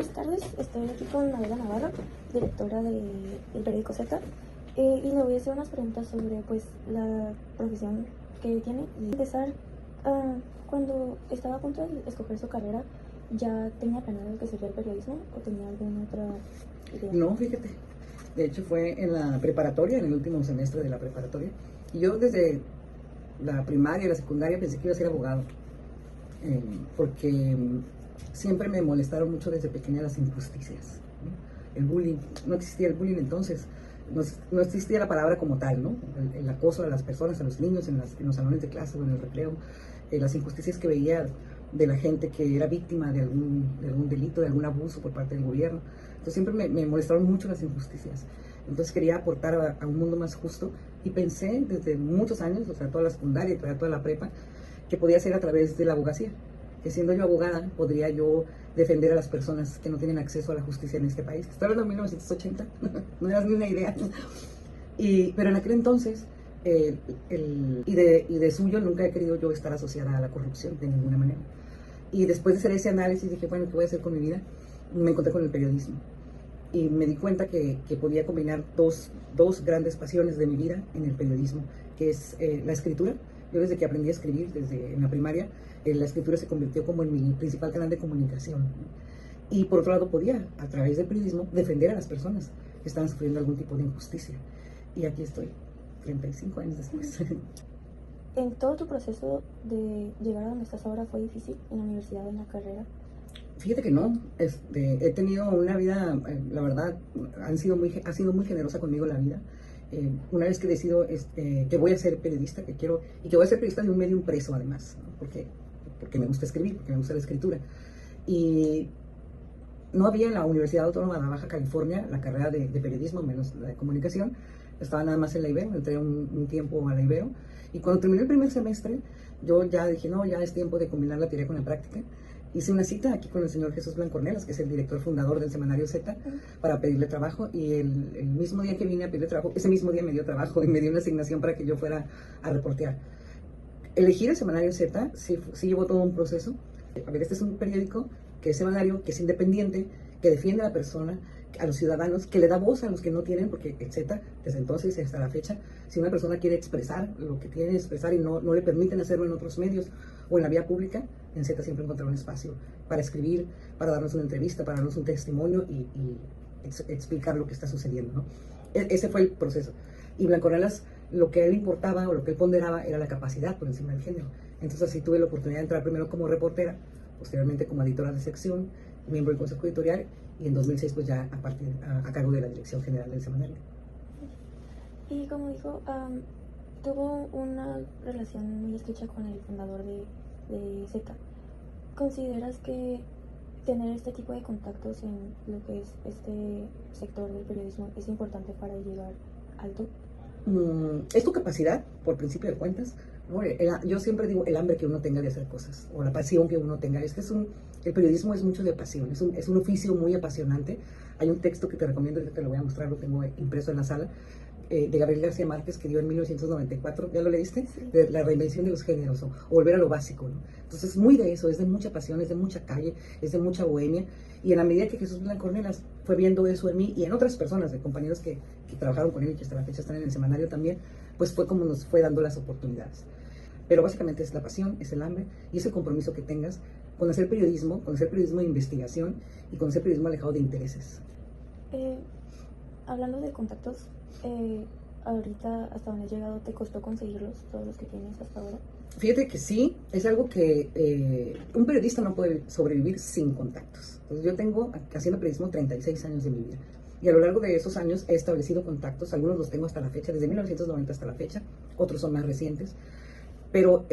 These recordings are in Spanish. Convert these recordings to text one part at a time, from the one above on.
buenas tardes. Estoy aquí con Adela Navarro, directora del periódico Z, y le voy a hacer unas preguntas sobre pues la profesión que tiene. Y empezar, cuando estaba a punto de escoger su carrera, ¿ya tenía planeado que sería el periodismo o tenía alguna otra idea? No, fíjate. De hecho fue en la preparatoria, en el último semestre de la preparatoria. Y yo desde la primaria y la secundaria pensé que iba a ser abogado. Porque siempre me molestaron mucho desde pequeña las injusticias, ¿no? El bullying. No existía el bullying entonces. No existía la palabra como tal, ¿no? El acoso a las personas, a los niños en los salones de clase o en el recreo. Las injusticias que veía de la gente que era víctima de algún delito, de algún abuso por parte del gobierno. Entonces siempre me molestaron mucho las injusticias. Entonces quería aportar a un mundo más justo y pensé desde muchos años, o sea, toda la secundaria y toda la prepa, que podía ser a través de la abogacía, que siendo yo abogada podría yo defender a las personas que no tienen acceso a la justicia en este país. Estoy hablando de 1980, no era ni una idea. Pero en aquel entonces, y de suyo nunca he querido yo estar asociada a la corrupción de ninguna manera. Y después de hacer ese análisis dije, bueno, ¿qué voy a hacer con mi vida? Me encontré con el periodismo. Y me di cuenta que podía combinar dos grandes pasiones de mi vida en el periodismo, que es la escritura. Yo desde que aprendí a escribir, desde en la primaria, la escritura se convirtió como en mi principal canal de comunicación. Y por otro lado podía, a través del periodismo, defender a las personas que estaban sufriendo algún tipo de injusticia. Y aquí estoy, 35 años después. ¿En todo tu proceso de llegar a donde estás ahora fue difícil en la universidad, en la carrera? Fíjate que no, he tenido una vida, la verdad, ha sido muy generosa conmigo la vida. Una vez que decido que voy a ser periodista, que voy a ser periodista de un medio impreso además, ¿no? Porque me gusta escribir, porque me gusta la escritura. Y no había en la Universidad Autónoma de Baja California la carrera de periodismo, menos la de comunicación. Estaba nada más en la Ibero, entré un tiempo a la Ibero. Y cuando terminé el primer semestre, yo ya dije, no, ya es tiempo de combinar la teoría con la práctica. Hice una cita aquí con el señor Jesús Blancornelas, que es el director fundador del semanario Z, para pedirle trabajo. Y el mismo día que vine a pedirle trabajo, ese mismo día me dio trabajo y me dio una asignación para que yo fuera a reportear. Elegir el semanario Z sí llevó todo un proceso. A ver, este es un periódico que es semanario, que es independiente, que defiende a la persona, a los ciudadanos, que le da voz a los que no tienen, porque el Z, desde entonces hasta la fecha, si una persona quiere expresar lo que tiene que expresar y no le permiten hacerlo en otros medios o en la vía pública, en Z siempre encontrará un espacio para escribir, para darnos una entrevista, para darnos un testimonio y explicar lo que está sucediendo, ¿no? Ese fue el proceso. Y Blancornelas, lo que a él importaba o lo que él ponderaba era la capacidad por encima del género. Entonces así tuve la oportunidad de entrar primero como reportera, posteriormente como editora de sección, miembro del consejo editorial, y en 2006 pues ya a cargo de la dirección general del semanario. Y como dijo, tuvo una relación muy estrecha con el fundador de Z. ¿Consideras que tener este tipo de contactos en lo que es este sector del periodismo es importante para llegar alto? Es tu capacidad, por principio de cuentas, ¿no? Yo siempre digo el hambre que uno tenga de hacer cosas, o la pasión que uno tenga. El periodismo es mucho de pasión, es un oficio muy apasionante. Hay un texto que te recomiendo, te lo voy a mostrar, lo tengo impreso en la sala, de Gabriel García Márquez, que dio en 1994, ¿ya lo leíste? Sí. De la reinvención de los géneros, o volver a lo básico, ¿no? Entonces es muy de eso, es de mucha pasión, es de mucha calle, es de mucha bohemia. Y en la medida que Jesús Blancornelas fue viendo eso en mí y en otras personas, de compañeros que trabajaron con él y que hasta la fecha están en el semanario también, pues fue como nos fue dando las oportunidades. Pero básicamente es la pasión, es el hambre y es el compromiso que tengas con hacer periodismo de investigación y con hacer periodismo alejado de intereses. Hablando de contactos, ahorita hasta donde has llegado, ¿te costó conseguirlos, todos los que tienes hasta ahora? Fíjate que sí, es algo que un periodista no puede sobrevivir sin contactos. Entonces yo tengo haciendo periodismo 36 años de mi vida. Y a lo largo de esos años he establecido contactos, algunos los tengo hasta la fecha, desde 1990 hasta la fecha, otros son más recientes. Pero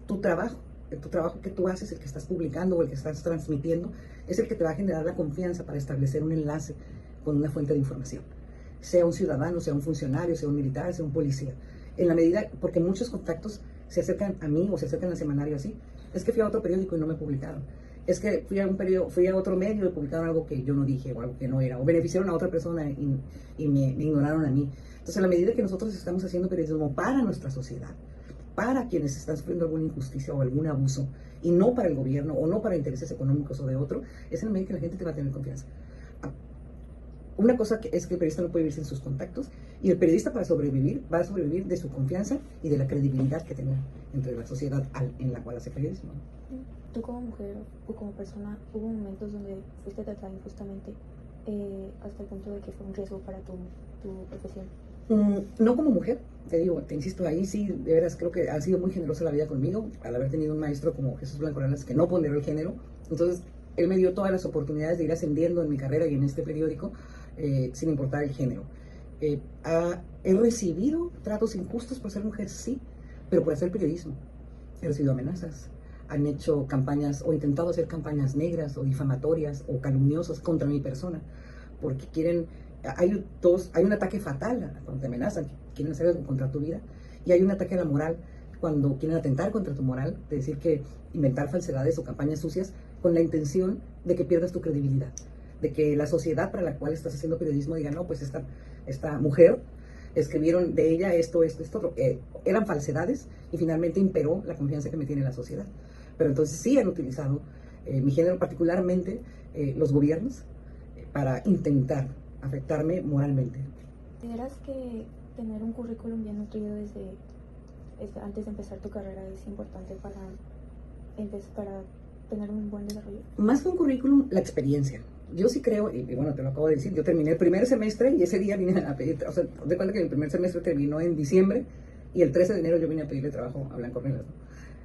tu trabajo que tú haces, el que estás publicando o el que estás transmitiendo, es el que te va a generar la confianza para establecer un enlace con una fuente de información. Sea un ciudadano, sea un funcionario, sea un militar, sea un policía. En la medida, porque muchos contactos se acercan a mí o se acercan al semanario así. Es que fui a otro periódico y no me publicaron. Es que fui a otro medio y publicaron algo que yo no dije o algo que no era. O beneficiaron a otra persona y me ignoraron a mí. Entonces, a la medida que nosotros estamos haciendo periodismo para nuestra sociedad, para quienes están sufriendo alguna injusticia o algún abuso, y no para el gobierno o no para intereses económicos o de otro, es en el medio que la gente te va a tener confianza. Una cosa es que el periodista no puede vivir sin sus contactos, y el periodista, para sobrevivir, va a sobrevivir de su confianza y de la credibilidad que tenga entre la sociedad en la cual hace periodismo. Tú como mujer o como persona, ¿hubo momentos donde fuiste tratada injustamente hasta el punto de que fue un riesgo para tu profesión? No como mujer, te digo, te insisto, ahí sí, de veras, creo que ha sido muy generosa la vida conmigo, al haber tenido un maestro como Jesús Blanco Arenas que no ponderó el género. Entonces, él me dio todas las oportunidades de ir ascendiendo en mi carrera y en este periódico, sin importar el género. He recibido tratos injustos por ser mujer, sí, pero por hacer periodismo. He recibido amenazas, han hecho campañas o intentado hacer campañas negras o difamatorias o calumniosas contra mi persona, porque quieren, hay un ataque fatal cuando te amenazan, quieren hacer algo contra tu vida, y hay un ataque a la moral cuando quieren atentar contra tu moral, de decir que inventar falsedades o campañas sucias con la intención de que pierdas tu credibilidad, de que la sociedad para la cual estás haciendo periodismo diga, no, pues esta mujer, escribieron de ella esto, otro. Eran falsedades y finalmente imperó la confianza que me tiene la sociedad. Pero entonces sí han utilizado mi género, particularmente los gobiernos, para intentar afectarme moralmente. ¿Consideras que tener un currículum bien nutrido desde antes de empezar tu carrera es importante para tener un buen desarrollo? Más que un currículum, la experiencia. Yo sí creo, y bueno, te lo acabo de decir, yo terminé el primer semestre y ese día vine a pedir, o sea, de cuenta que el primer semestre terminó en diciembre y el 13 de enero yo vine a pedirle trabajo a Blanco Arenas, ¿no?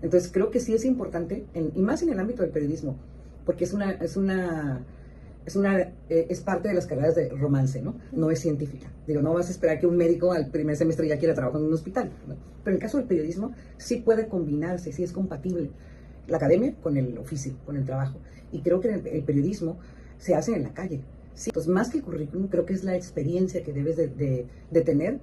Entonces creo que sí es importante, y más en el ámbito del periodismo, porque es parte de las carreras de romance, ¿no? No es científica. Digo, no vas a esperar que un médico al primer semestre ya quiera trabajar en un hospital, ¿no? Pero en el caso del periodismo sí puede combinarse, sí es compatible la academia con el oficio, con el trabajo. Y creo que el periodismo se hace en la calle. Sí. Entonces, más que el currículum, creo que es la experiencia que debes de tener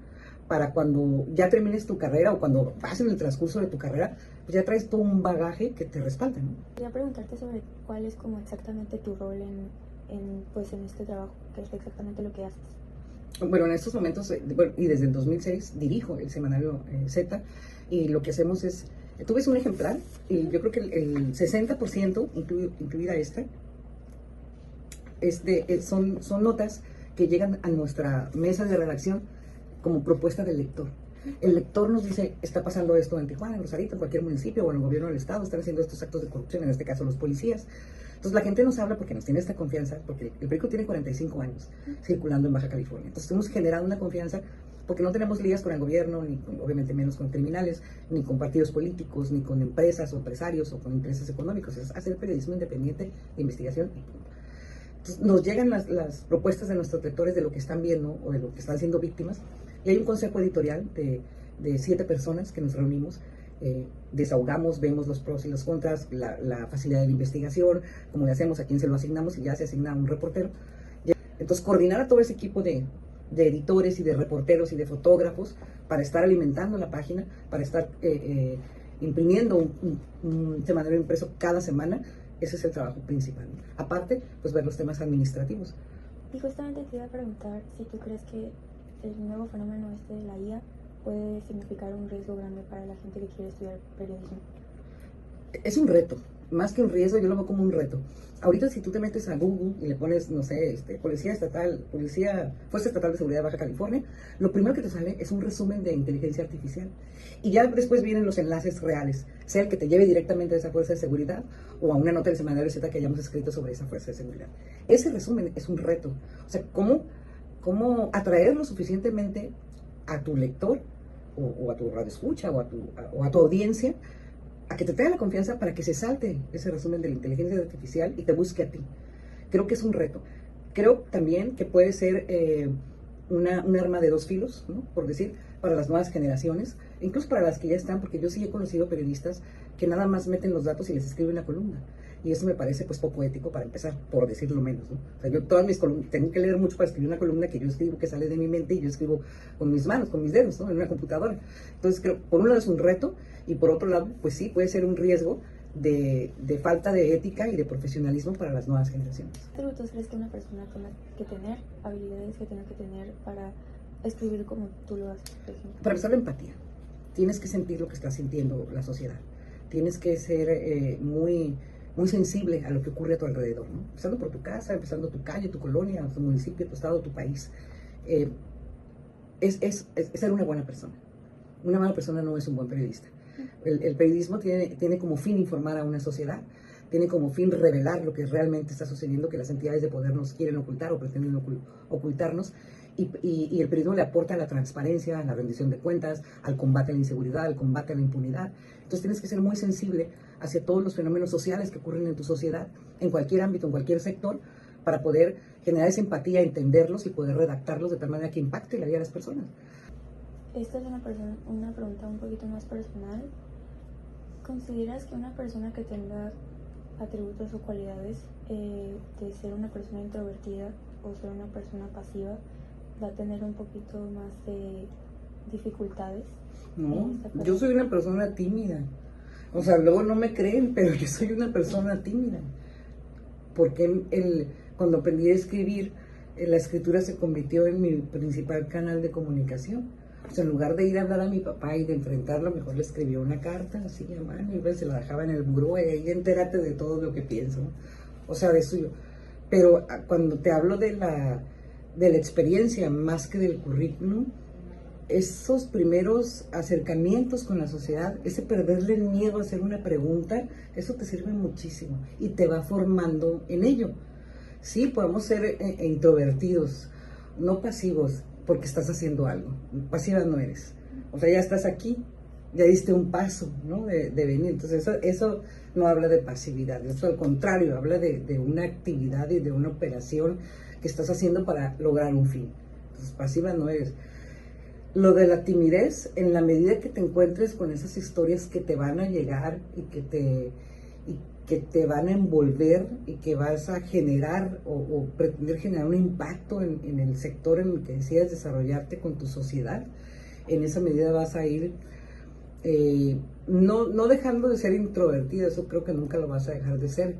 para cuando ya termines tu carrera o cuando vas en el transcurso de tu carrera, pues ya traes todo un bagaje que te respalda, ¿no? Quería preguntarte sobre cuál es como exactamente tu rol en este trabajo, qué es exactamente lo que haces. Bueno, en estos momentos, y desde el 2006, dirijo el semanario Z, y lo que hacemos es, tú ves un ejemplar, y yo creo que el 60%, incluida esta, son notas que llegan a nuestra mesa de redacción como propuesta del lector. El lector nos dice, está pasando esto en Tijuana, en Rosarito, en cualquier municipio o en el gobierno del estado, están haciendo estos actos de corrupción, en este caso los policías. Entonces la gente nos habla porque nos tiene esta confianza, porque el periódico tiene 45 años circulando en Baja California. Entonces hemos generado una confianza porque no tenemos ligas con el gobierno, ni obviamente menos con criminales, ni con partidos políticos, ni con empresas o empresarios o con intereses económicos. Es hacer periodismo independiente de investigación y punto. Entonces, nos llegan las propuestas de nuestros lectores de lo que están viendo o de lo que están siendo víctimas, y hay un consejo editorial de 7 personas que nos reunimos, desahogamos, vemos los pros y los contras, la facilidad de la investigación, cómo le hacemos, a quién se lo asignamos, y ya se asigna un reportero. Entonces, coordinar a todo ese equipo de editores y de reporteros y de fotógrafos para estar alimentando la página, para estar imprimiendo un semanario impreso cada semana. Ese es el trabajo principal. Aparte, pues ver los temas administrativos. Y justamente te iba a preguntar si tú crees que el nuevo fenómeno de la IA puede significar un riesgo grande para la gente que quiere estudiar periodismo. Es un reto, más que un riesgo, yo lo veo como un reto. Ahorita si tú te metes a Google y le pones, no sé, Fuerza Estatal de Seguridad de Baja California, lo primero que te sale es un resumen de inteligencia artificial. Y ya después vienen los enlaces reales, sea el que te lleve directamente a esa fuerza de seguridad o a una nota del semanario Z que hayamos escrito sobre esa fuerza de seguridad. Ese resumen es un reto. O sea, ¿cómo atraerlo suficientemente a tu lector o a tu radioescucha o a tu audiencia, a que te tenga la confianza para que se salte ese resumen de la inteligencia artificial y te busque a ti? Creo que es un reto. Creo también que puede ser un arma de dos filos, ¿no? Por decir, para las nuevas generaciones, incluso para las que ya están, porque yo sí he conocido periodistas que nada más meten los datos y les escriben una columna. Y eso me parece pues poco ético para empezar, por decirlo menos, ¿no? O sea, yo todas mis columnas, tengo que leer mucho para escribir una columna que yo escribo, que sale de mi mente, y yo escribo con mis manos, con mis dedos, ¿no? En una computadora. Entonces creo, por un lado es un reto, y por otro lado, pues sí, puede ser un riesgo de falta de ética y de profesionalismo para las nuevas generaciones. ¿Qué atributos crees que una persona tenga que tener, habilidades que tenga que tener para escribir como tú lo haces, por ejemplo? Para empezar, la empatía. tienes que sentir lo que está sintiendo la sociedad. Tienes que ser muy, muy sensible a lo que ocurre a tu alrededor, ¿no? Empezando por tu casa, empezando tu calle, tu colonia, tu municipio, tu estado, tu país. Eh, es ser una buena persona. Una mala persona no es un buen periodista. El periodismo tiene como fin informar a una sociedad, tiene como fin revelar lo que realmente está sucediendo, que las entidades de poder nos quieren ocultar o pretenden ocultarnos, y el periodismo le aporta a la transparencia, a la rendición de cuentas, al combate a la inseguridad, al combate a la impunidad. Entonces tienes que ser muy sensible hacia todos los fenómenos sociales que ocurren en tu sociedad, en cualquier ámbito, en cualquier sector, para poder generar esa empatía, entenderlos y poder redactarlos de tal manera que impacte la vida de las personas. Esta es una pregunta un poquito más personal. ¿Consideras que una persona que tenga atributos o cualidades de ser una persona introvertida o ser una persona pasiva va a tener un poquito más de dificultades? No, yo soy una persona tímida. O sea, luego no me creen, pero yo soy una persona tímida. Porque cuando aprendí a escribir, la escritura se convirtió en mi principal canal de comunicación. O sea, en lugar de ir a hablar a mi papá y de enfrentarlo, mejor le escribía una carta así a mano y se la dejaba en el buró y ahí entérate de todo lo que pienso, ¿no? O sea, de eso yo. Pero cuando te hablo de la experiencia más que del currículum, esos primeros acercamientos con la sociedad, ese perderle el miedo a hacer una pregunta, eso te sirve muchísimo y te va formando en ello. Sí, podemos ser introvertidos, no pasivos, porque estás haciendo algo. Pasiva no eres. O sea, ya estás aquí, ya diste un paso, ¿no? De venir. Entonces, eso no habla de pasividad, eso al contrario, habla de una actividad y de una operación que estás haciendo para lograr un fin. Entonces, pasiva no eres. Lo de la timidez, en la medida que te encuentres con esas historias que te van a llegar y que te van a envolver y que vas a generar o pretender generar un impacto en el sector en el que decidas desarrollarte con tu sociedad, en esa medida vas a ir no dejando de ser introvertida, eso creo que nunca lo vas a dejar de ser,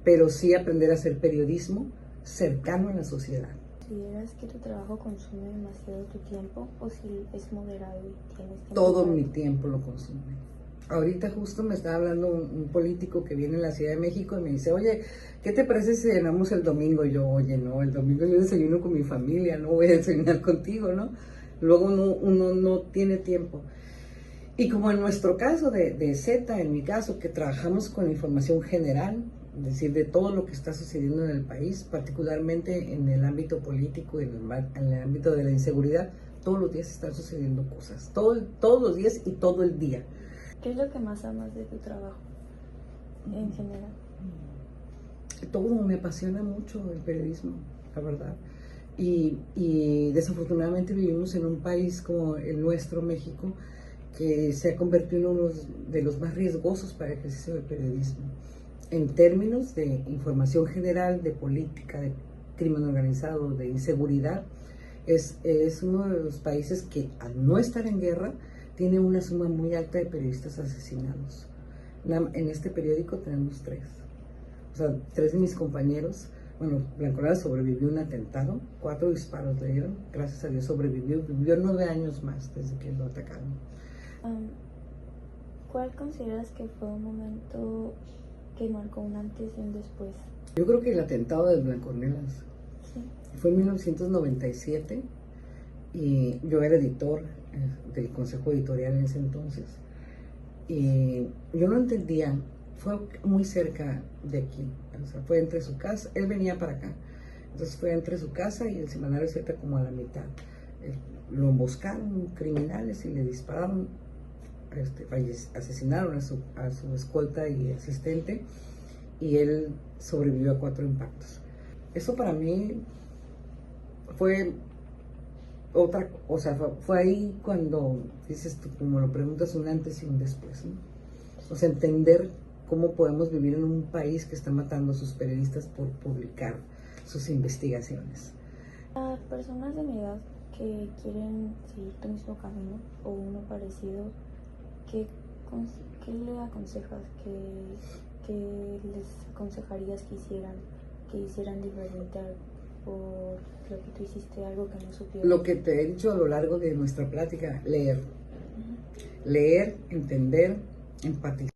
pero sí aprender a hacer periodismo cercano a la sociedad. ¿Consideras que tu trabajo consume demasiado tu tiempo o si es moderado y tienes tiempo? Todo mi tiempo lo consume. Ahorita justo me estaba hablando un político que viene en la Ciudad de México y me dice, oye, ¿qué te parece si cenamos el domingo? Y yo, oye, no, el domingo yo desayuno con mi familia, no voy a desayunar contigo, ¿no? Luego uno no tiene tiempo. Y como en nuestro caso de Z, en mi caso, que trabajamos con información general, es decir, de todo lo que está sucediendo en el país, particularmente en el ámbito político y en el ámbito de la inseguridad, todos los días están sucediendo cosas, todos los días y todo el día. ¿Qué es lo que más amas de tu trabajo en general? Todo me apasiona mucho el periodismo, la verdad. Y desafortunadamente vivimos en un país como el nuestro, México, que se ha convertido en uno de los más riesgosos para el ejercicio del periodismo. En términos de información general, de política, de crimen organizado, de inseguridad, es uno de los países que, al no estar en guerra, tiene una suma muy alta de periodistas asesinados. En este periódico tenemos 3. O sea, 3 de mis compañeros. Bueno, Blanco Nelas sobrevivió un atentado, 4 disparos le dieron, gracias a Dios sobrevivió, vivió 9 años más desde que lo atacaron. ¿Cuál consideras que fue un momento que marcó un antes y un después? Yo creo que el atentado de Blanco Nelas. Sí. Fue en 1997 y yo era editor del consejo editorial en ese entonces. Y yo no entendía, fue muy cerca de aquí, o sea, fue entre su casa, él venía para acá, entonces fue entre su casa y el semanario Z como a la mitad. Lo emboscaron criminales y le dispararon, asesinaron a su escolta y asistente, y él sobrevivió a 4 impactos. Eso para mí fue otra, o sea, fue ahí cuando dices tú, como lo preguntas, un antes y un después, ¿no? O sea, entender cómo podemos vivir en un país que está matando a sus periodistas por publicar sus investigaciones. A personas de mi edad que quieren seguir tu mismo camino o uno parecido, ¿qué le aconsejas? ¿Qué les aconsejarías que hicieran diferente por lo que tú hiciste algo que no supió? Lo que te he dicho a lo largo de nuestra plática, leer. Leer, entender, empatizar.